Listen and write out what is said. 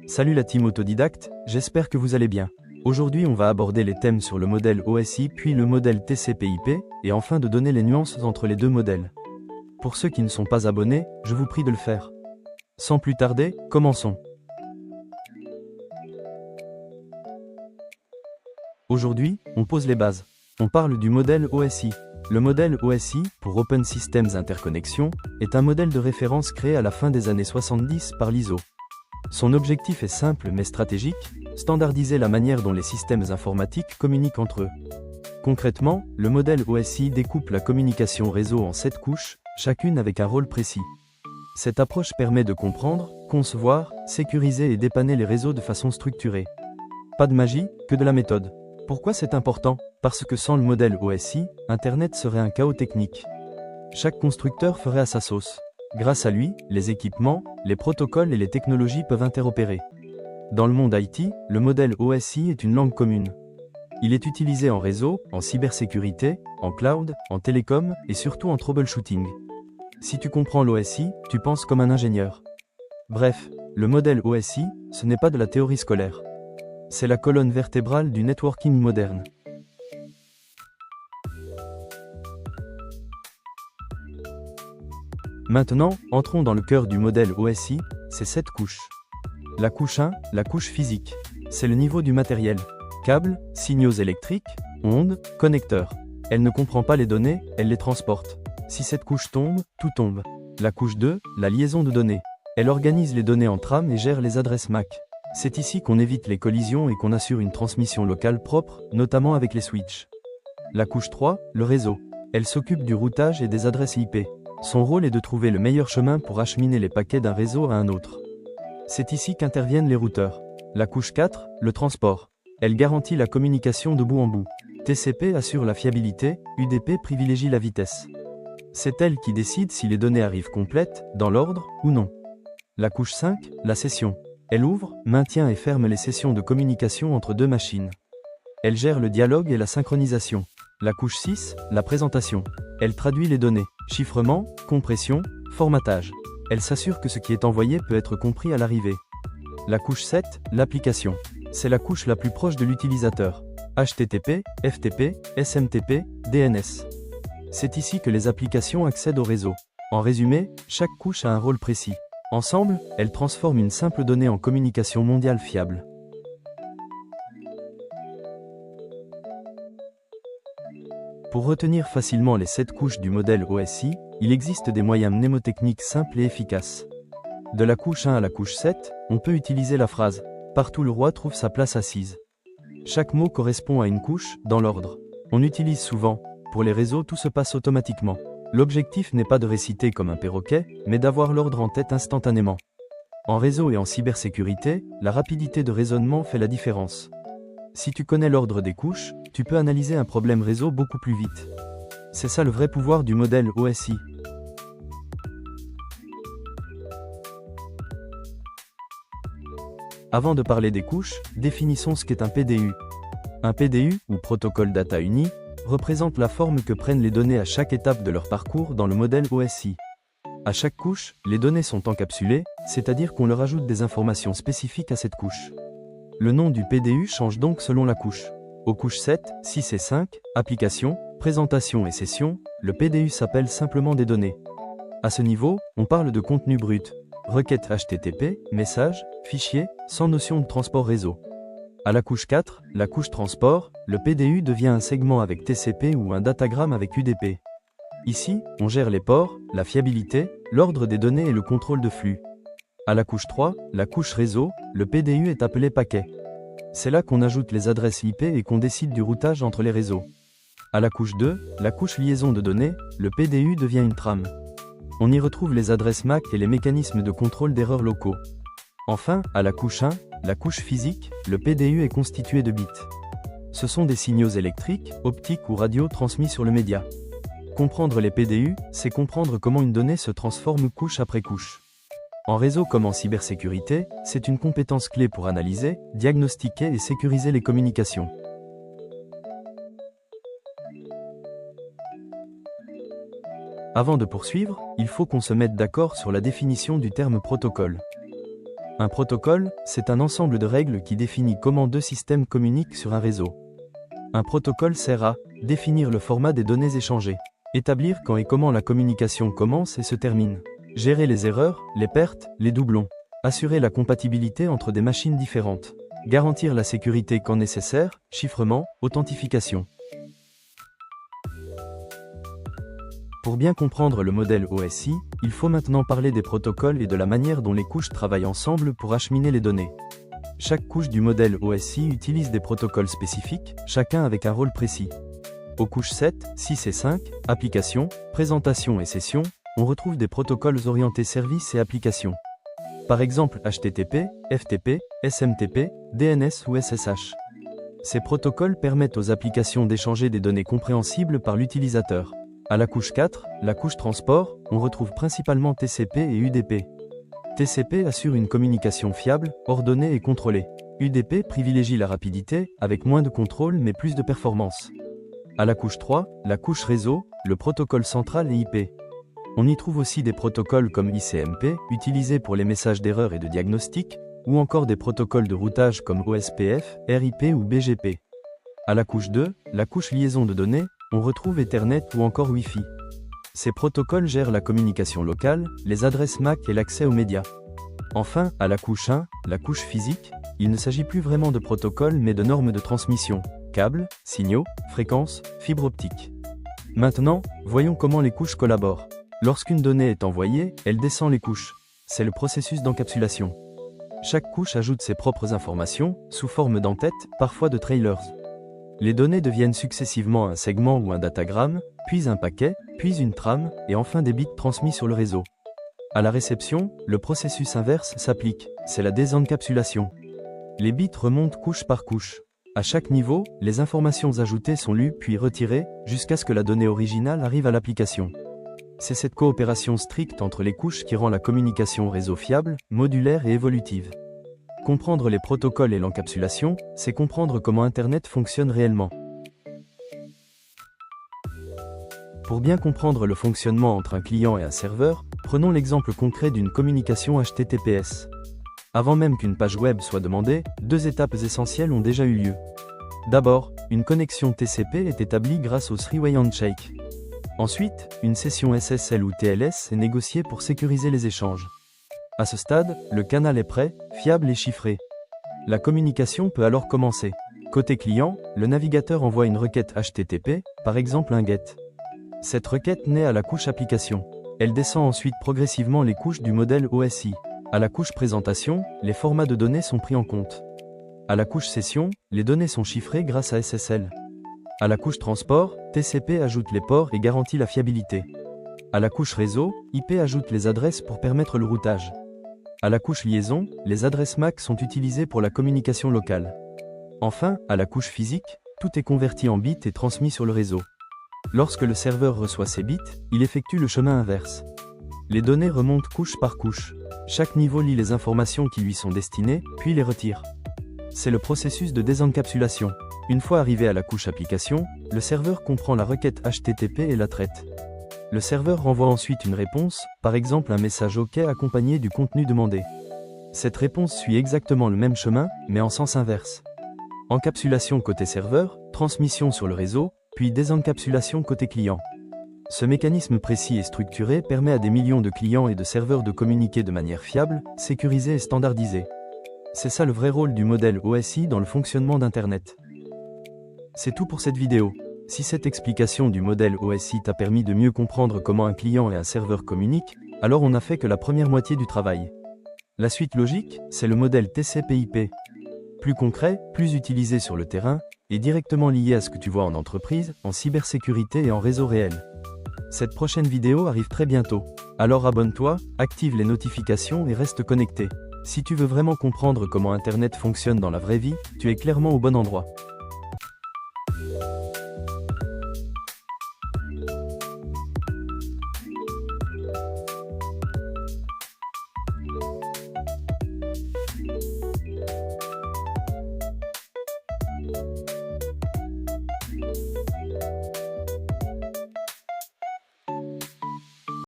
Salut la team autodidacte, j'espère que vous allez bien. Aujourd'hui on va aborder les thèmes sur le modèle OSI puis le modèle TCP/IP, et enfin de donner les nuances entre les deux modèles. Pour ceux qui ne sont pas abonnés, je vous prie de le faire. Sans plus tarder, commençons. Aujourd'hui, on pose les bases. On parle du modèle OSI. Le modèle OSI, pour Open Systems Interconnection, est un modèle de référence créé à la fin des années 70 par l'ISO. Son objectif est simple mais stratégique, standardiser la manière dont les systèmes informatiques communiquent entre eux. Concrètement, le modèle OSI découpe la communication réseau en 7 couches, chacune avec un rôle précis. Cette approche permet de comprendre, concevoir, sécuriser et dépanner les réseaux de façon structurée. Pas de magie, que de la méthode. Pourquoi c'est important? Parce que sans le modèle OSI, Internet serait un chaos technique. Chaque constructeur ferait à sa sauce. Grâce à lui, les équipements, les protocoles et les technologies peuvent interopérer. Dans le monde IT, le modèle OSI est une langue commune. Il est utilisé en réseau, en cybersécurité, en cloud, en télécom et surtout en troubleshooting. Si tu comprends l'OSI, tu penses comme un ingénieur. Bref, le modèle OSI, ce n'est pas de la théorie scolaire. C'est la colonne vertébrale du networking moderne. Maintenant, entrons dans le cœur du modèle OSI, c'est 7 couches. La couche 1, la couche physique. C'est le niveau du matériel. Câbles, signaux électriques, ondes, connecteurs. Elle ne comprend pas les données, elle les transporte. Si cette couche tombe, tout tombe. La couche 2, la liaison de données. Elle organise les données en trame et gère les adresses MAC. C'est ici qu'on évite les collisions et qu'on assure une transmission locale propre, notamment avec les switches. La couche 3, le réseau. Elle s'occupe du routage et des adresses IP. Son rôle est de trouver le meilleur chemin pour acheminer les paquets d'un réseau à un autre. C'est ici qu'interviennent les routeurs. La couche 4, le transport. Elle garantit la communication de bout en bout. TCP assure la fiabilité, UDP privilégie la vitesse. C'est elle qui décide si les données arrivent complètes, dans l'ordre, ou non. La couche 5, la session. Elle ouvre, maintient et ferme les sessions de communication entre deux machines. Elle gère le dialogue et la synchronisation. La couche 6, la présentation. Elle traduit les données. Chiffrement, compression, formatage. Elle s'assure que ce qui est envoyé peut être compris à l'arrivée. La couche 7, l'application. C'est la couche la plus proche de l'utilisateur. HTTP, FTP, SMTP, DNS. C'est ici que les applications accèdent au réseau. En résumé, chaque couche a un rôle précis. Ensemble, elles transforment une simple donnée en communication mondiale fiable. Pour retenir facilement les 7 couches du modèle OSI, il existe des moyens mnémotechniques simples et efficaces. De la couche 1 à la couche 7, on peut utiliser la phrase « Partout le roi trouve sa place assise ». Chaque mot correspond à une couche, dans l'ordre. On utilise souvent « Pour les réseaux tout se passe automatiquement ». L'objectif n'est pas de réciter comme un perroquet, mais d'avoir l'ordre en tête instantanément. En réseau et en cybersécurité, la rapidité de raisonnement fait la différence. Si tu connais l'ordre des couches, tu peux analyser un problème réseau beaucoup plus vite. C'est ça le vrai pouvoir du modèle OSI. Avant de parler des couches, définissons ce qu'est un PDU. Un PDU, ou Protocol Data Uni, représente la forme que prennent les données à chaque étape de leur parcours dans le modèle OSI. À chaque couche, les données sont encapsulées, c'est-à-dire qu'on leur ajoute des informations spécifiques à cette couche. Le nom du PDU change donc selon la couche. Aux couches 7, 6 et 5, application, présentation et session, le PDU s'appelle simplement des données. À ce niveau, on parle de contenu brut, requête HTTP, messages, fichiers, sans notion de transport réseau. À la couche 4, la couche transport, le PDU devient un segment avec TCP ou un datagramme avec UDP. Ici, on gère les ports, la fiabilité, l'ordre des données et le contrôle de flux. À la couche 3, la couche réseau, le PDU est appelé paquet. C'est là qu'on ajoute les adresses IP et qu'on décide du routage entre les réseaux. À la couche 2, la couche liaison de données, le PDU devient une trame. On y retrouve les adresses MAC et les mécanismes de contrôle d'erreurs locaux. Enfin, à la couche 1, la couche physique, le PDU est constitué de bits. Ce sont des signaux électriques, optiques ou radio transmis sur le média. Comprendre les PDU, c'est comprendre comment une donnée se transforme couche après couche. En réseau comme en cybersécurité, c'est une compétence clé pour analyser, diagnostiquer et sécuriser les communications. Avant de poursuivre, il faut qu'on se mette d'accord sur la définition du terme protocole. Un protocole, c'est un ensemble de règles qui définit comment deux systèmes communiquent sur un réseau. Un protocole sert à définir le format des données échangées, établir quand et comment la communication commence et se termine, gérer les erreurs, les pertes, les doublons, assurer la compatibilité entre des machines différentes, garantir la sécurité quand nécessaire, chiffrement, authentification. Pour bien comprendre le modèle OSI, il faut maintenant parler des protocoles et de la manière dont les couches travaillent ensemble pour acheminer les données. Chaque couche du modèle OSI utilise des protocoles spécifiques, chacun avec un rôle précis. Aux couches 7, 6 et 5, applications, présentation et session, on retrouve des protocoles orientés services et applications. Par exemple HTTP, FTP, SMTP, DNS ou SSH. Ces protocoles permettent aux applications d'échanger des données compréhensibles par l'utilisateur. À la couche 4, la couche transport, on retrouve principalement TCP et UDP. TCP assure une communication fiable, ordonnée et contrôlée. UDP privilégie la rapidité, avec moins de contrôle mais plus de performance. À la couche 3, la couche réseau, le protocole central et IP. On y trouve aussi des protocoles comme ICMP, utilisés pour les messages d'erreur et de diagnostic, ou encore des protocoles de routage comme OSPF, RIP ou BGP. À la couche 2, la couche liaison de données, on retrouve Ethernet ou encore Wi-Fi. Ces protocoles gèrent la communication locale, les adresses MAC et l'accès aux médias. Enfin, à la couche 1, la couche physique, il ne s'agit plus vraiment de protocoles mais de normes de transmission, câbles, signaux, fréquences, fibres optiques. Maintenant, voyons comment les couches collaborent. Lorsqu'une donnée est envoyée, elle descend les couches. C'est le processus d'encapsulation. Chaque couche ajoute ses propres informations, sous forme d'entêtes, parfois de trailers. Les données deviennent successivement un segment ou un datagramme, puis un paquet, puis une trame, et enfin des bits transmis sur le réseau. À la réception, le processus inverse s'applique, c'est la désencapsulation. Les bits remontent couche par couche. À chaque niveau, les informations ajoutées sont lues puis retirées, jusqu'à ce que la donnée originale arrive à l'application. C'est cette coopération stricte entre les couches qui rend la communication réseau fiable, modulaire et évolutive. Comprendre les protocoles et l'encapsulation, c'est comprendre comment Internet fonctionne réellement. Pour bien comprendre le fonctionnement entre un client et un serveur, prenons l'exemple concret d'une communication HTTPS. Avant même qu'une page web soit demandée, deux étapes essentielles ont déjà eu lieu. D'abord, une connexion TCP est établie grâce au three-way handshake. Ensuite, une session SSL ou TLS est négociée pour sécuriser les échanges. À ce stade, le canal est prêt, fiable et chiffré. La communication peut alors commencer. Côté client, le navigateur envoie une requête HTTP, par exemple un GET. Cette requête naît à la couche application. Elle descend ensuite progressivement les couches du modèle OSI. À la couche présentation, les formats de données sont pris en compte. À la couche session, les données sont chiffrées grâce à SSL. À la couche transport, TCP ajoute les ports et garantit la fiabilité. À la couche réseau, IP ajoute les adresses pour permettre le routage. À la couche liaison, les adresses MAC sont utilisées pour la communication locale. Enfin, à la couche physique, tout est converti en bits et transmis sur le réseau. Lorsque le serveur reçoit ces bits, il effectue le chemin inverse. Les données remontent couche par couche. Chaque niveau lit les informations qui lui sont destinées, puis les retire. C'est le processus de désencapsulation. Une fois arrivé à la couche application, le serveur comprend la requête HTTP et la traite. Le serveur renvoie ensuite une réponse, par exemple un message OK accompagné du contenu demandé. Cette réponse suit exactement le même chemin, mais en sens inverse. Encapsulation côté serveur, transmission sur le réseau, puis désencapsulation côté client. Ce mécanisme précis et structuré permet à des millions de clients et de serveurs de communiquer de manière fiable, sécurisée et standardisée. C'est ça le vrai rôle du modèle OSI dans le fonctionnement d'Internet. C'est tout pour cette vidéo. Si cette explication du modèle OSI t'a permis de mieux comprendre comment un client et un serveur communiquent, alors on n'a fait que la première moitié du travail. La suite logique, c'est le modèle TCP/IP. Plus concret, plus utilisé sur le terrain, et directement lié à ce que tu vois en entreprise, en cybersécurité et en réseau réel. Cette prochaine vidéo arrive très bientôt. Alors abonne-toi, active les notifications et reste connecté. Si tu veux vraiment comprendre comment Internet fonctionne dans la vraie vie, tu es clairement au bon endroit.